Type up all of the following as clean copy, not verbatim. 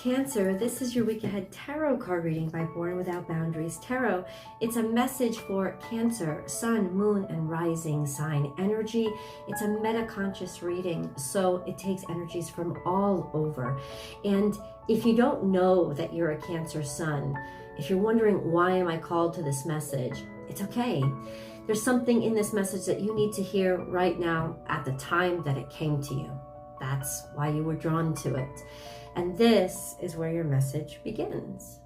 Cancer, this is your week ahead tarot card reading by Born Without Boundaries Tarot. It's a message for Cancer, Sun, Moon, and Rising sign energy. It's a meta-conscious reading, so it takes energies from all over. And if you don't know that you're a Cancer Sun, if you're wondering why am I called to this message, it's okay. There's something in this message that you need to hear right now at the time that it came to you. That's why you were drawn to it. And this is where your message begins.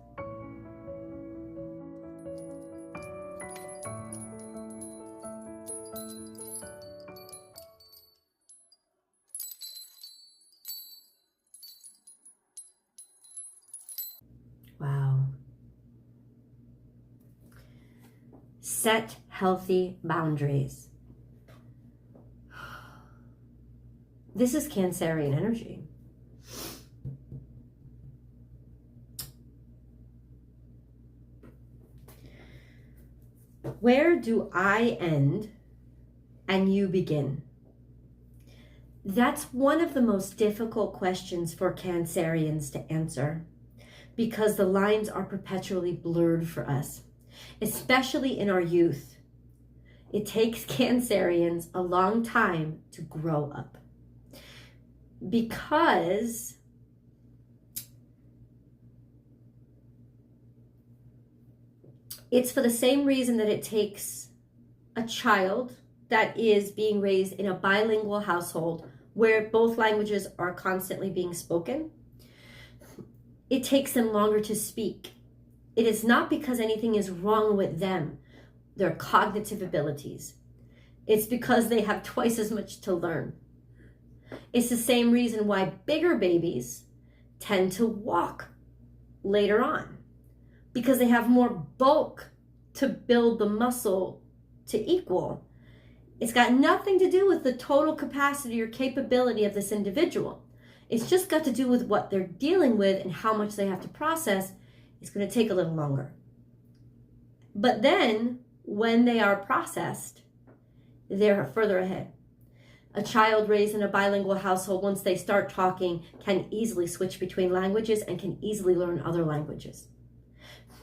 Wow. Set healthy boundaries. This is Cancerian energy. Where do I end and you begin? That's one of the most difficult questions for Cancerians to answer because the lines are perpetually blurred for us, especially in our youth. It takes Cancerians a long time to grow up because it's for the same reason that it takes a child that is being raised in a bilingual household where both languages are constantly being spoken. It takes them longer to speak. It is not because anything is wrong with them, their cognitive abilities. It's because they have twice as much to learn. It's the same reason why bigger babies tend to walk later on, because they have more bulk to build the muscle to equal. It's got nothing to do with the total capacity or capability of this individual. It's just got to do with what they're dealing with and how much they have to process. It's going to take a little longer. But then, when they are processed, they're further ahead. A child raised in a bilingual household, once they start talking, can easily switch between languages and can easily learn other languages.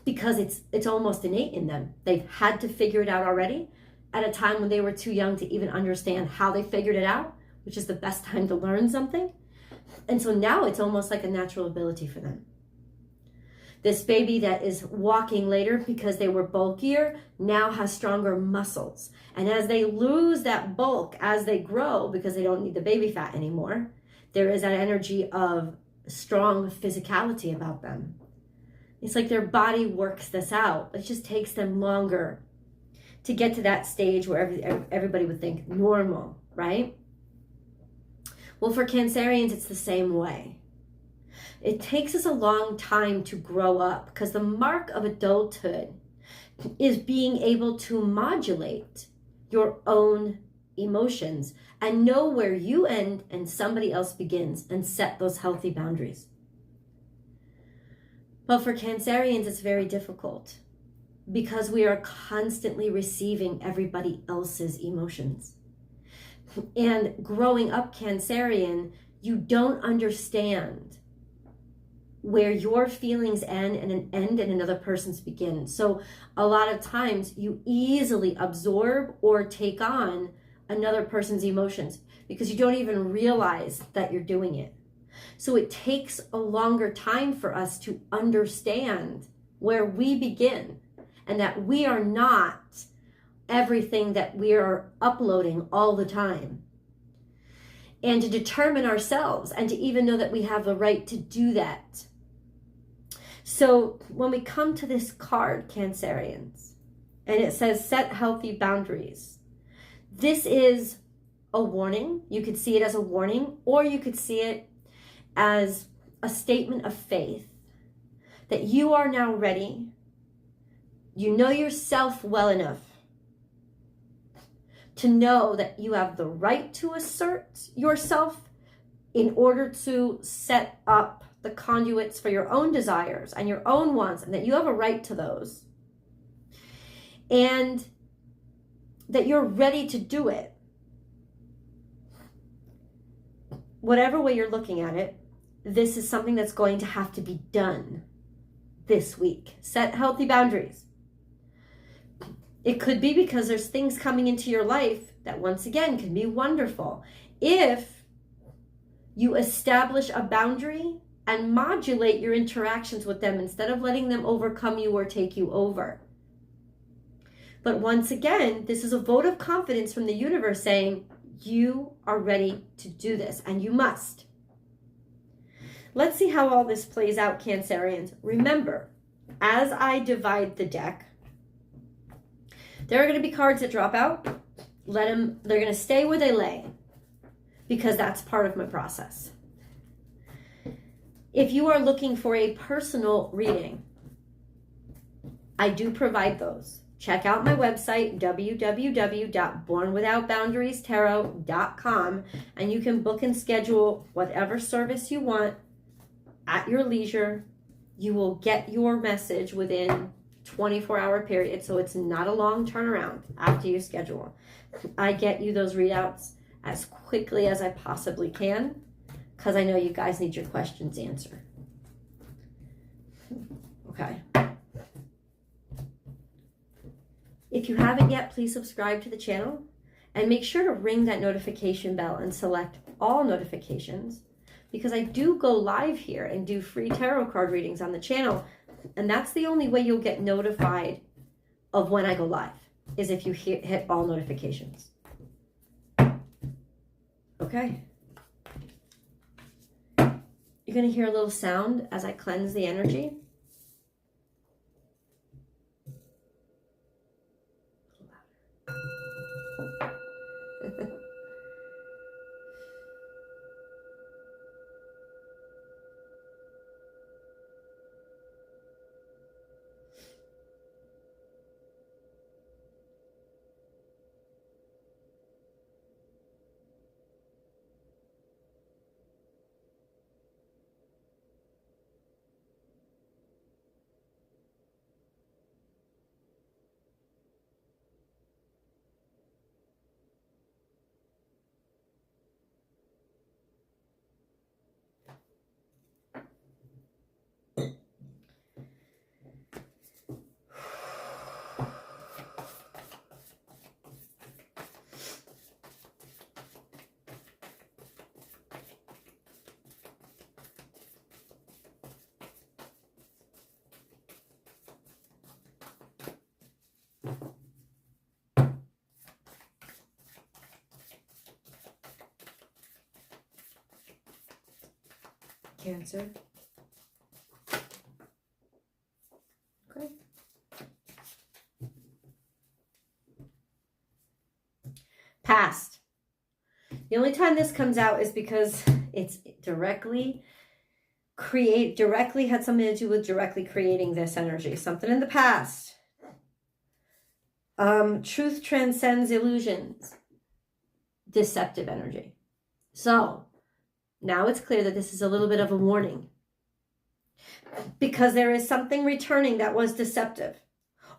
Because it's almost innate in them. They've had to figure it out already at a time when they were too young to even understand how they figured it out, which is the best time to learn something. And so now it's almost like a natural ability for them. This baby that is walking later because they were bulkier now has stronger muscles. And as they lose that bulk, as they grow, because they don't need the baby fat anymore, there is that energy of strong physicality about them. It's like their body works this out. It just takes them longer to get to that stage where everybody would think normal, right? Well, for Cancerians, it's the same way. It takes us a long time to grow up because the mark of adulthood is being able to modulate your own emotions and know where you end and somebody else begins and set those healthy boundaries. But for Cancerians, it's very difficult because we are constantly receiving everybody else's emotions. And growing up Cancerian, you don't understand where your feelings end and another person's begin. So a lot of times you easily absorb or take on another person's emotions because you don't even realize that you're doing it. So it takes a longer time for us to understand where we begin and that we are not everything that we are uploading all the time. And to determine ourselves and to even know that we have the right to do that. So when we come to this card, Cancerians, and it says set healthy boundaries, this is a warning. You could see it as a warning, or you could see it as a statement of faith that you are now ready. You know yourself well enough to know that you have the right to assert yourself in order to set up the conduits for your own desires and your own wants, and that you have a right to those. And that you're ready to do it. Whatever way you're looking at it, this is something that's going to have to be done this week. Set healthy boundaries. It could be because there's things coming into your life that, once again, can be wonderful. If you establish a boundary and modulate your interactions with them instead of letting them overcome you or take you over. But once again, this is a vote of confidence from the universe saying, you are ready to do this, and you must. Let's see how all this plays out, Cancerians. Remember, as I divide the deck, there are going to be cards that drop out. They're going to stay where they lay, because that's part of my process. If you are looking for a personal reading, I do provide those. Check out my website, www.bornwithoutboundariestarot.com, and you can book and schedule whatever service you want at your leisure. You will get your message within 24-hour period, so it's not a long turnaround after you schedule. I get you those readouts as quickly as I possibly can, because I know you guys need your questions answered. Okay. If you haven't yet, please subscribe to the channel and make sure to ring that notification bell and select all notifications, because I do go live here and do free tarot card readings on the channel, and that's the only way you'll get notified of when I go live, is if you hit all notifications. Okay. You're going to hear a little sound as I cleanse the energy. Cancer. Okay. Past. The only time this comes out is because it's directly had something to do with directly creating this energy. Something in the past. Truth transcends illusions. Deceptive energy. So now it's clear that this is a little bit of a warning, because there is something returning that was deceptive,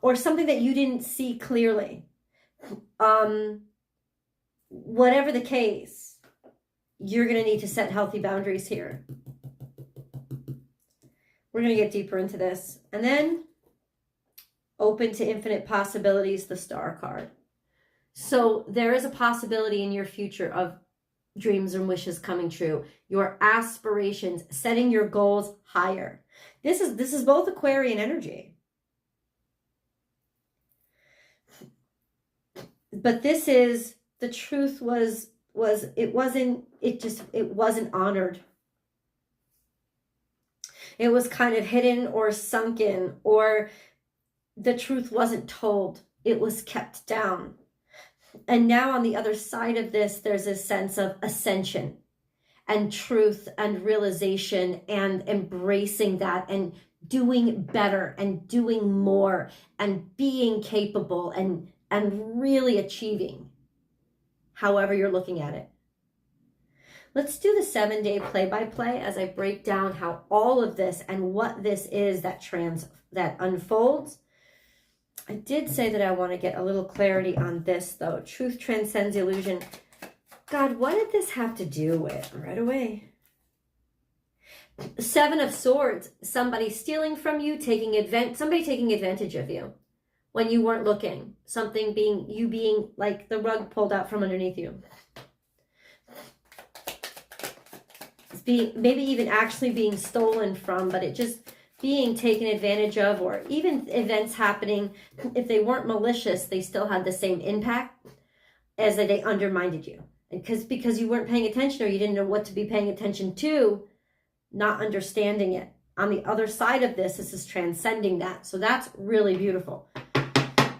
or something that you didn't see clearly. Whatever the case, you're going to need to set healthy boundaries here. We're going to get deeper into this. And then open to infinite possibilities, the Star card. So there is a possibility in your future of dreams and wishes coming true, your aspirations, setting your goals higher. This is both Aquarian energy. But this is, the truth it wasn't honored. It was kind of hidden or sunken, or the truth wasn't told. It was kept down. And now on the other side of this, there's a sense of ascension and truth and realization and embracing that and doing better and doing more and being capable and really achieving, however you're looking at it. Let's do the 7-day play-by-play as I break down how all of this and what this is that unfolds. I did say that I want to get a little clarity on this, though. Truth transcends illusion. God, what did this have to do with? Right away. Seven of Swords, somebody stealing from you, somebody taking advantage of you when you weren't looking. Something being like the rug pulled out from underneath you. Maybe even actually being stolen from, but it just being taken advantage of, or even events happening, if they weren't malicious, they still had the same impact as that they undermined you. Because you weren't paying attention, or you didn't know what to be paying attention to, not understanding it. On the other side of this is transcending that. So that's really beautiful.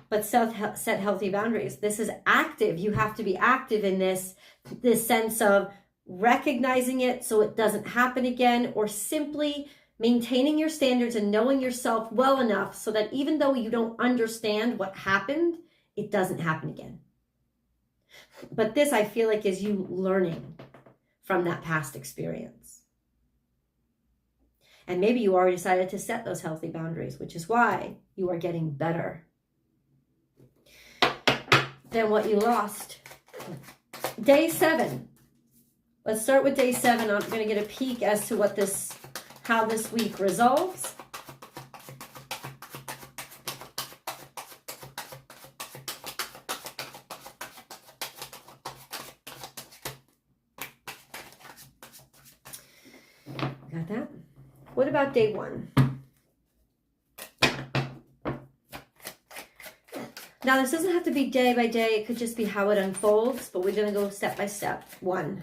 But set healthy boundaries. This is active. You have to be active in this sense of recognizing it so it doesn't happen again, or simply maintaining your standards and knowing yourself well enough so that even though you don't understand what happened, it doesn't happen again. But this, I feel like, is you learning from that past experience. And maybe you already decided to set those healthy boundaries, which is why you are getting better than what you lost. Day 7. Let's start with day 7. I'm going to get a peek as to how this week resolves. Got that? What about day 1? Now, this doesn't have to be day by day. It could just be how it unfolds, but we're going to go step by step. 1.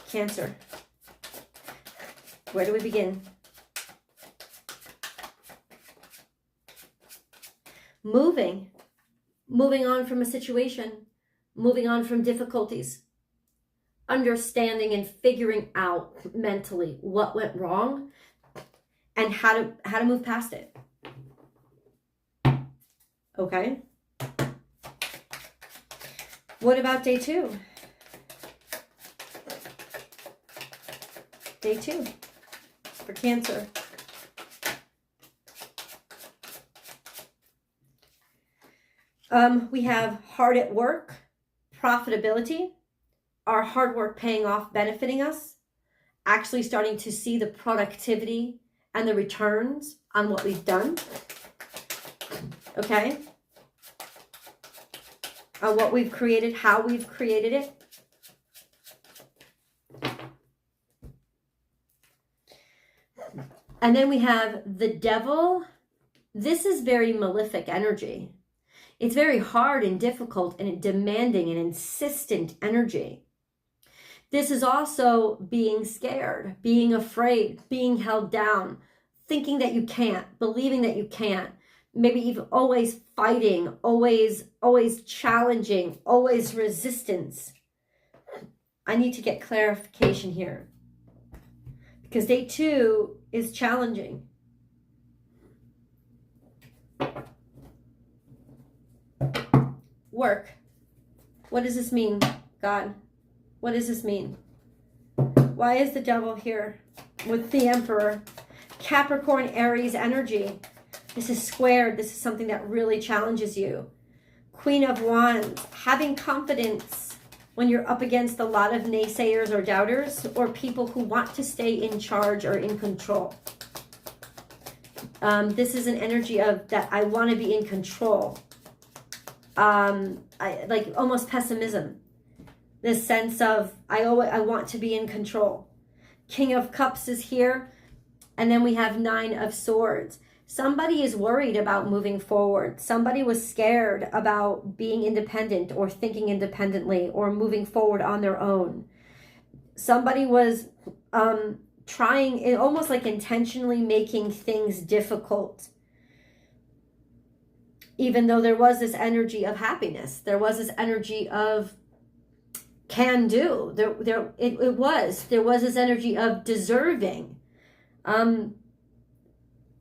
Cancer. Where do we begin? Moving on from a situation, moving on from difficulties, understanding and figuring out mentally what went wrong and how to move past it. Okay? What about day 2? Day 2 for Cancer. We have hard at work, profitability, our hard work paying off, benefiting us, actually starting to see the productivity and the returns on what we've done. Okay? On what we've created, how we've created it. And then we have the Devil. This is very malefic energy. It's very hard and difficult and demanding and insistent energy. This is also being scared, being afraid, being held down, thinking that you can't, believing that you can't, maybe even always fighting, always challenging, always resistance. I need to get clarification here, because day 2 is challenging. Work. What does this mean, God? What does this mean? Why is the Devil here with the Emperor? Capricorn, Aries energy. This is squared. This is something that really challenges you. Queen of Wands. Having confidence when you're up against a lot of naysayers or doubters, or people who want to stay in charge or in control. This is an energy of that I want to be in control. Like almost pessimism. This sense of I want to be in control. King of Cups is here. And then we have 9 of Swords. Somebody is worried about moving forward. Somebody was scared about being independent or thinking independently or moving forward on their own. Somebody was trying, almost like intentionally making things difficult. Even though there was this energy of happiness. There was this energy of can do. There was this energy of deserving.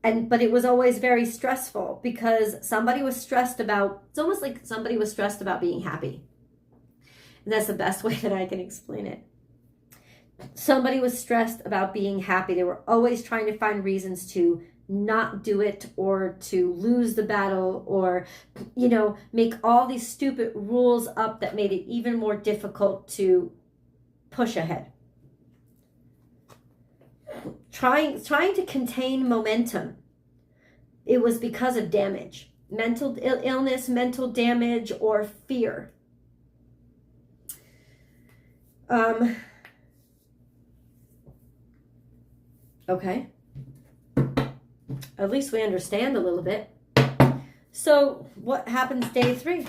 But it was always very stressful because somebody was stressed about, it's almost like somebody was stressed about being happy. And that's the best way that I can explain it. Somebody was stressed about being happy. They were always trying to find reasons to not do it or to lose the battle or, make all these stupid rules up that made it even more difficult to push ahead. Trying to contain momentum. It was because of damage, mental illness, mental damage, or fear. Okay. At least we understand a little bit. So what happens day 3?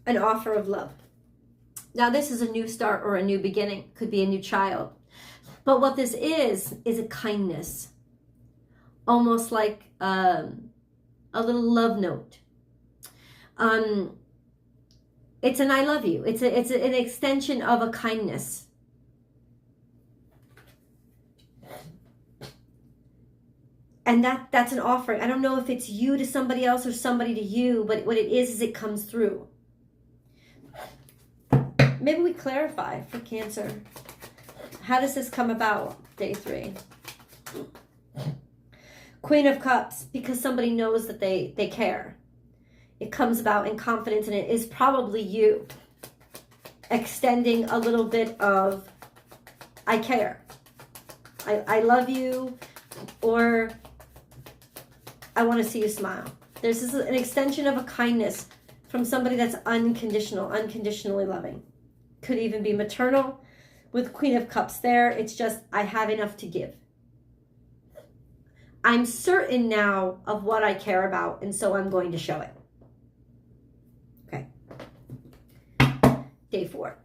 An offer of love. Now this is a new start or a new beginning. Could be a new child. But what this is a kindness. Almost like a little love note. It's an I love you. It's an extension of a kindness. And that's an offering. I don't know if it's you to somebody else or somebody to you, but what it is it comes through. Maybe we clarify for Cancer. How does this come about, day 3? Queen of Cups, because somebody knows that they care. It comes about in confidence, and it is probably you extending a little bit of, I care. I love you, or I want to see you smile. There's an extension of a kindness from somebody that's unconditional, unconditionally loving. Could even be maternal with Queen of Cups there. It's just, I have enough to give. I'm certain now of what I care about, and so I'm going to show it. Okay. Day 4.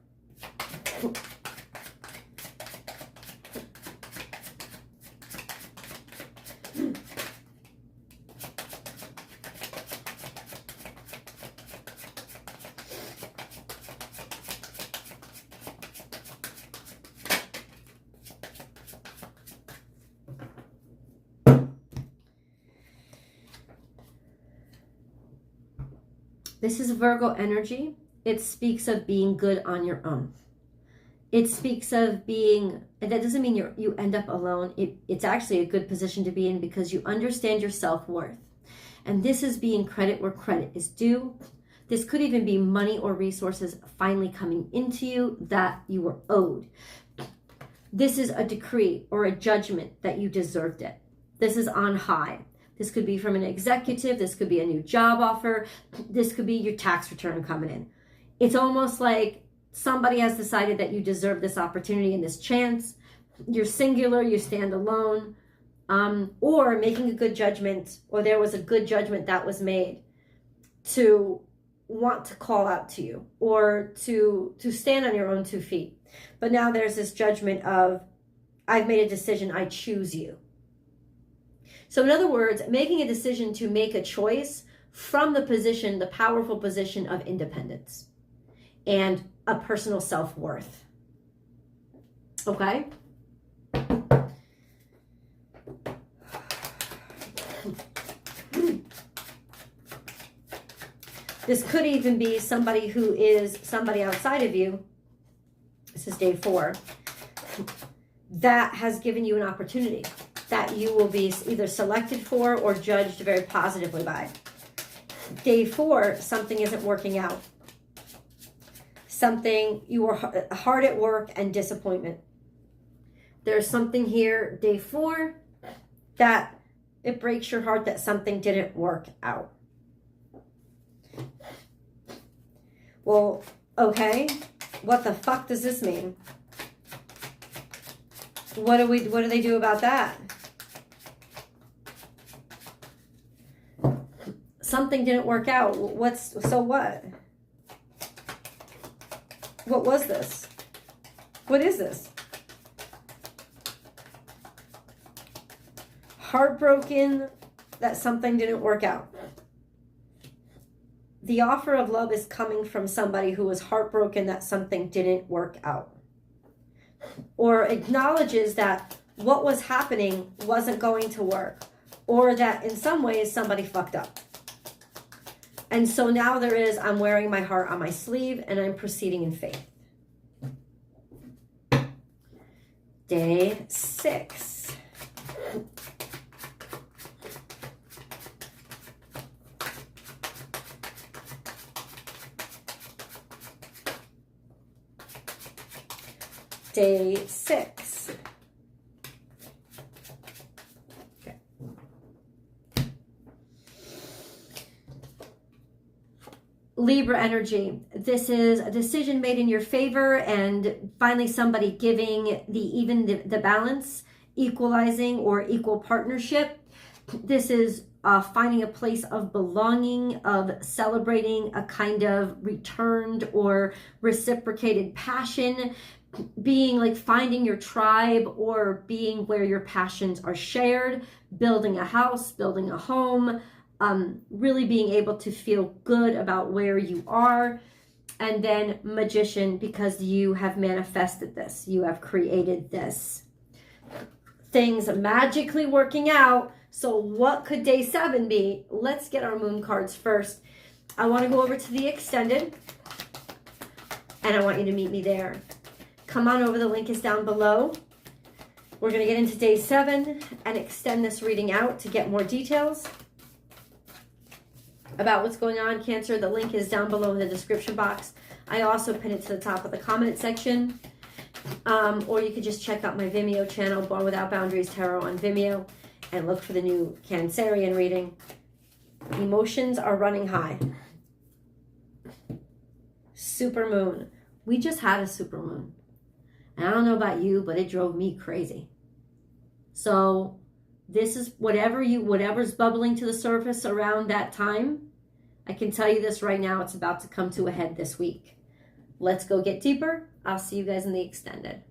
This is Virgo energy. It speaks of being good on your own. It speaks of being, and that doesn't mean you end up alone. It's actually a good position to be in because you understand your self-worth. And this is being credit where credit is due. This could even be money or resources finally coming into you that you were owed. This is a decree or a judgment that you deserved it. This is on high. This could be from an executive. This could be a new job offer. This could be your tax return coming in. It's almost like somebody has decided that you deserve this opportunity and this chance. You're singular, you stand alone, or making a good judgment, or there was a good judgment that was made to want to call out to you or to stand on your own 2 feet. But now there's this judgment of, I've made a decision, I choose you. So in other words, making a decision to make a choice from the position, the powerful position of independence and a personal self-worth. Okay? This could even be somebody who is somebody outside of you. This is day 4. That has given you an opportunity that you will be either selected for or judged very positively by. Day 4, something isn't working out. Something, you were hard at work and disappointment. There's something here, day 4, that it breaks your heart that something didn't work out. Well, okay, what the fuck does this mean? What do they do about that? Something didn't work out. So what? What was this? What is this? Heartbroken that something didn't work out. the offer of love is coming from somebody who was heartbroken that something didn't work out, or acknowledges that what was happening wasn't going to work, or that in some ways somebody fucked up. And so now there is, I'm wearing my heart on my sleeve and I'm proceeding in faith. Day 6. Day 6. Okay. Libra energy. This is a decision made in your favor, and finally somebody giving the balance, equalizing or equal partnership. This is finding a place of belonging, of celebrating a kind of returned or reciprocated passion, being like finding your tribe, or being where your passions are shared, building a house, building a home, really being able to feel good about where you are. And then Magician, because you have manifested this, you have created this. Things magically working out. So what could day 7 be? Let's get our moon cards first. I want to go over to the extended, and I want you to meet me there. Come on over, the link is down below. We're going to get into day 7 and extend this reading out to get more details about what's going on, Cancer. The link is down below in the description box. I also pin it to the top of the comment section. Or you could just check out my Vimeo channel, Born Without Boundaries Tarot on Vimeo, and look for the new Cancerian reading. Emotions are running high. Supermoon. We just had a supermoon. And I don't know about you, but it drove me crazy. So this is whatever's bubbling to the surface around that time. I can tell you this right now, it's about to come to a head this week. Let's go get deeper. I'll see you guys in the extended.